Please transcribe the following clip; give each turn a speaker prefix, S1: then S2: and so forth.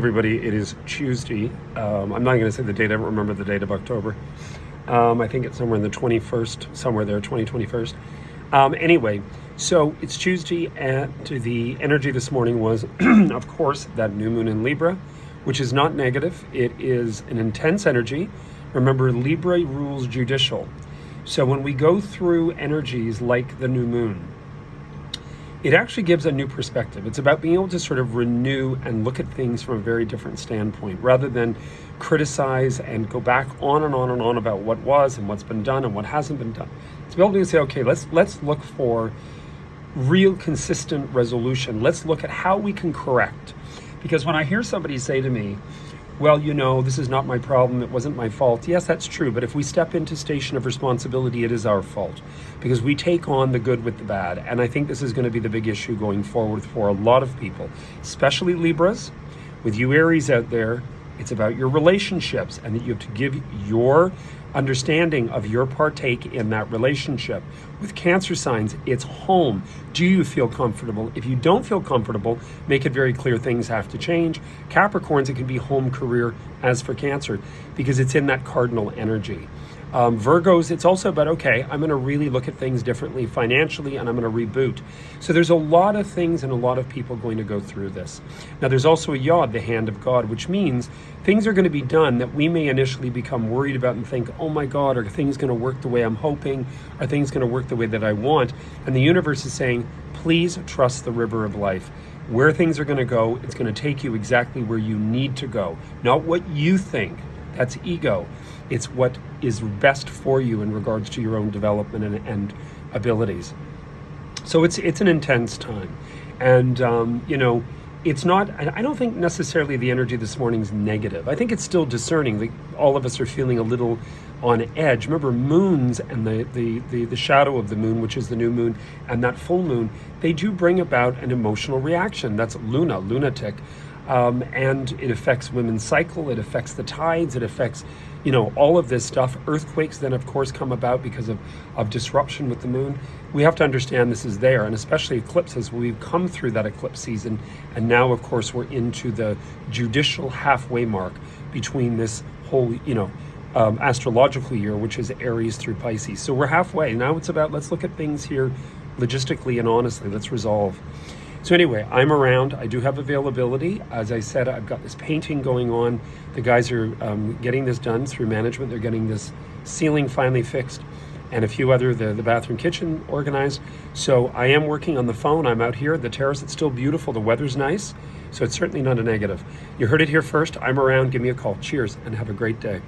S1: Everybody, it is Tuesday. I'm not going to say the date. I don't remember the date of October. I think it's somewhere in the 21st, somewhere there, 2021st. Anyway, so it's Tuesday, and the energy this morning was, of course, that new moon in Libra, which is not negative. It is an intense energy. Remember, Libra rules judicial. So when we go through energies like the new moon, it actually gives a new perspective. It's about being able to sort of renew and look at things from a very different standpoint, rather than criticize and go back on and on and on about what was and what's been done and what hasn't been done. To be able to say, okay, let's look for real consistent resolution. Let's look at how we can correct. Because when I hear somebody say to me, well, you know, this is not my problem, it wasn't my fault. Yes, that's true, but if we step into station of responsibility, it is our fault, because we take on the good with the bad. And I think this is going to be the big issue going forward for a lot of people, especially Libras. With you Aries out there, it's about your relationships, and that you have to give your understanding of your partake in that relationship. With Cancer signs, it's home. Do you feel comfortable? If you don't feel comfortable, make it very clear things have to change. Capricorns, it can be home, career, as for Cancer, because it's in that cardinal energy. Virgos, it's also about, okay, I'm going to really look at things differently financially, and I'm going to reboot. So there's a lot of things and a lot of people going to go through this. Now, there's also a Yod, the hand of God, which means things are going to be done that we may initially become worried about and think, oh my God, are things going to work the way I'm hoping? Are things going to work the way that I want? And the universe is saying, please trust the river of life. Where things are going to go, it's going to take you exactly where you need to go, not what you think. That's ego. It's what is best for you in regards to your own development and abilities. So it's an intense time. And, it's not, I don't think necessarily the energy this morning is negative. I think it's still discerning. Like, all of us are feeling a little on edge. Remember, moons and the shadow of the moon, which is the new moon, and that full moon, they do bring about an emotional reaction. That's lunatic. And it affects women's cycle, it affects the tides, it affects, all of this stuff. Earthquakes then, of course, come about because of disruption with the moon. We have to understand this is there, and especially eclipses. We've come through that eclipse season, and now, of course, we're into the judicial halfway mark between this whole, astrological year, which is Aries through Pisces. So we're halfway. Now it's about, let's look at things here logistically and honestly. Let's resolve. So anyway, I'm around. I do have availability. As I said, I've got this painting going on. The guys are getting this done through management. They're getting this ceiling finally fixed, and a few other, the bathroom, kitchen organized. So I am working on the phone. I'm out here at the terrace. It's still beautiful. The weather's nice. So it's certainly not a negative. You heard it here first. I'm around. Give me a call. Cheers, and have a great day.